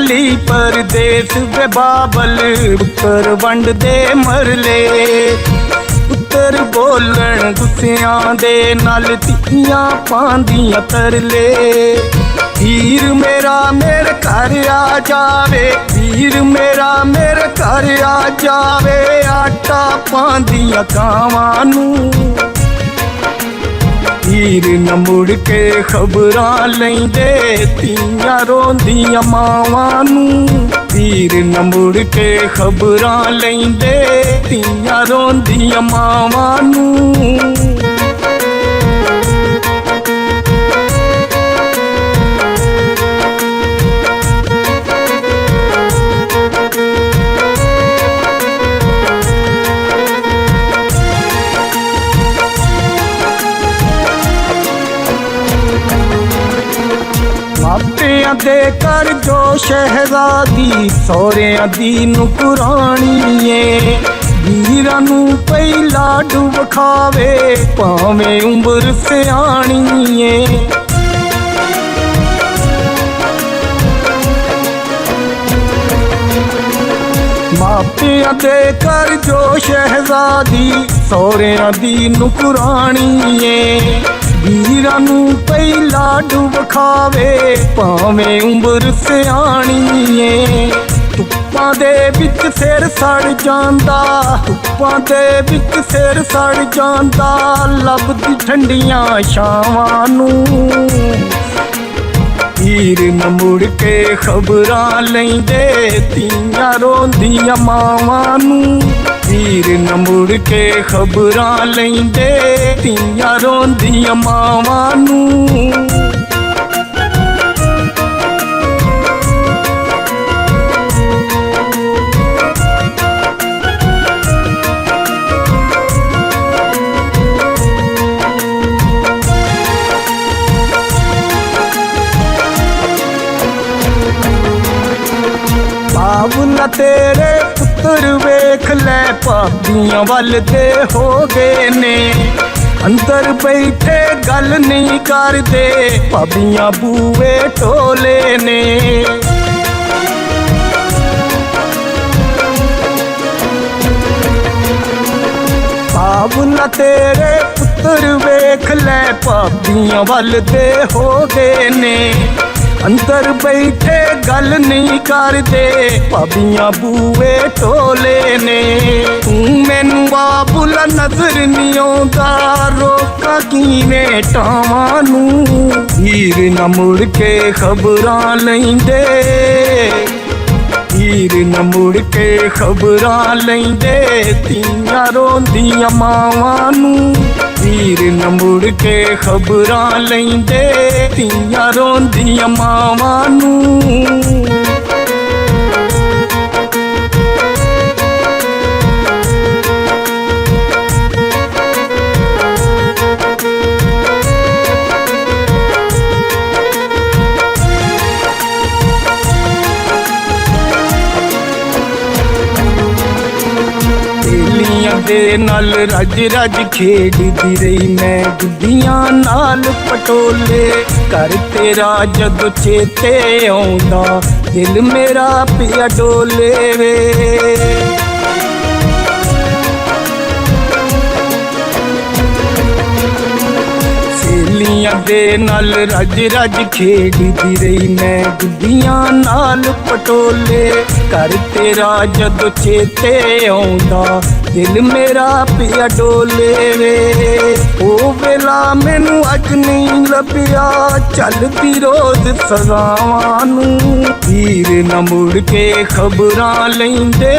हिमाचली परदेस वे बाबल उत्तर वंड दे मरले उत्तर बोलन गुस्सियां दे नाल तियां पांदियां तरले वीर मेरा मेरे घर आ जावे वीर मेरा मेरे घर आ जावे आटा पांदियां कावां नूं वीर न मुड़ के खबरां लैंदे तियां रोंदियां मावां नूं वीर न मुड़ के खबरां लैंदे तियां रोंदियां मावां नूं मापियां दे कर जो शहजादी सौरियां दी नुकरानी है वीरां नूं पहिला डुब खावे भावें उम्र सियाणी है मापियां दे कर जो शहजादी सौरियां दी नुकरानी है वीरां नूं पहिला डुब खावे भावें उम्र सियाणी है धुप्पां दे विच सिर सड़ जांदा धुप्पां दे विच सिर सड़ जांदा लभदी ठंडियां छावां नूं वीर न मुड़ के खबरां लैंदे तियां रोंदियां मावां नूं वीर न मुड़ के खबरां लैंदे तियां रोंदियां मावां नूं बाबुला तेरे पुत्र वेख लै भाबियां वल ते हो गए ने अंदर बैठे गल नहीं करदे भाबियां बूए टोले ने बाबुला तेरे पुत्र वेख लै भाबियां वल ते हो गए ने अंदर बैठे गल नहीं करदे भाबियां बूए टोले ने तू मैनू बाबुला नजर नहीं आउंदा रोका किवें टावां नूं वीर न मुड़ के खबरां लैंदे वीर न मुड़ के खबरां लैंदे तियां रोंदियां मावां नूं वीर न मुड़ के खबरां लैंदे तियां रोंदियां मावां नूं दे नाल रज रज खेडदी रही मैं गुड्डियां नाल पटोले कर तेरा जदों चेते आउंदा दिल मेरा पिया डोले वे सहेलियां दे नाल रज रज खेडदी रही मैं गुड्डियां नाल पटोले कर तेरा जदों चेते आउंदा दिल मेरा पिया डोले वे ओ वेला मैनू अज नहीं लभ्या चलदी रोज सजावां नूं वीर न मुड़ के खबरां लैंदे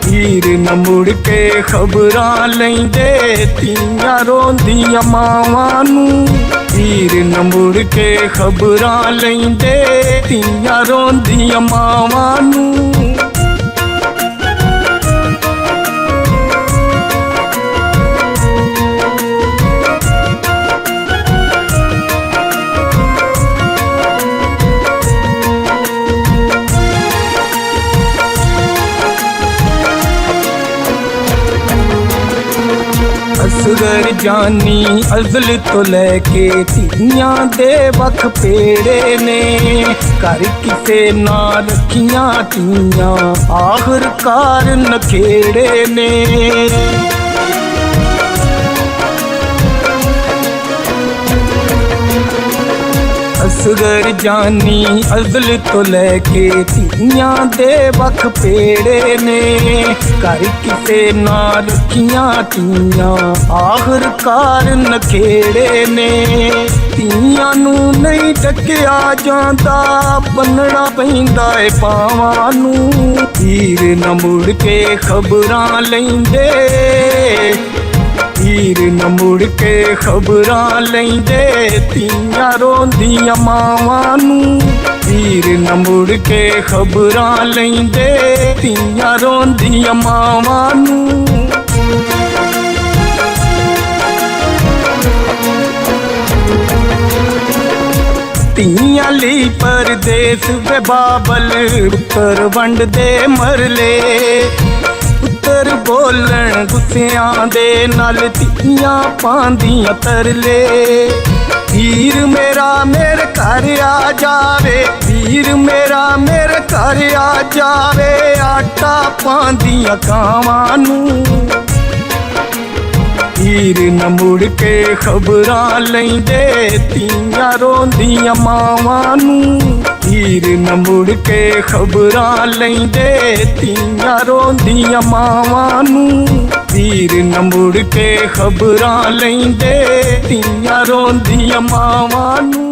वीर न मुड़ के खबरां लैंदे तियां रोंदियां मावां नूं वीर न मुड़ के खबरां लैंदे तियां रोंदियां मावां नूं असगर जानी अज़ल तो लैके धीआं दे वख पेड़े ने। घर किसे ना रखियां धीआं आखिरकार नखेड़े ने। असगर जानी अज़ल तो लैके धीआं दे वख पेड़े ने। घर किसे ना रखियां धीआं आखिरकार नखेड़े ने। धीआं नूं नहीं ढकिया जांदा बन्नना पैंदा ए पावां नूं। हीर न मुड़ के खबरां लैंदे, हीर न मुड़ के खबरां लैंदे धीआं रोंदियां मावां नूं। हीर न मुड़ के खबरां लैंदे धीआं रोंदियां मावां नूं। धीआं लई परदेस वे बाबल पुत्तर वंड दे मरले। पुत्तर बोलन गुस्सियां दे नाल धीआं पांदियां तरले। वीर मेरा मेरे घर आ जावे, वीर मेरा मेरे घर आ जावे आटा पांदियां कावां नूं। हीर न मुड़ के खबरां लैंदे धीआं रोंदियां मावां नूं। हीर न मुड़ के खबरां लैंदे धीआं रोंदियां मावां नूं। हीर न मुड़ के खबरां लैंदे धीआं रोंदियां मावां नूं।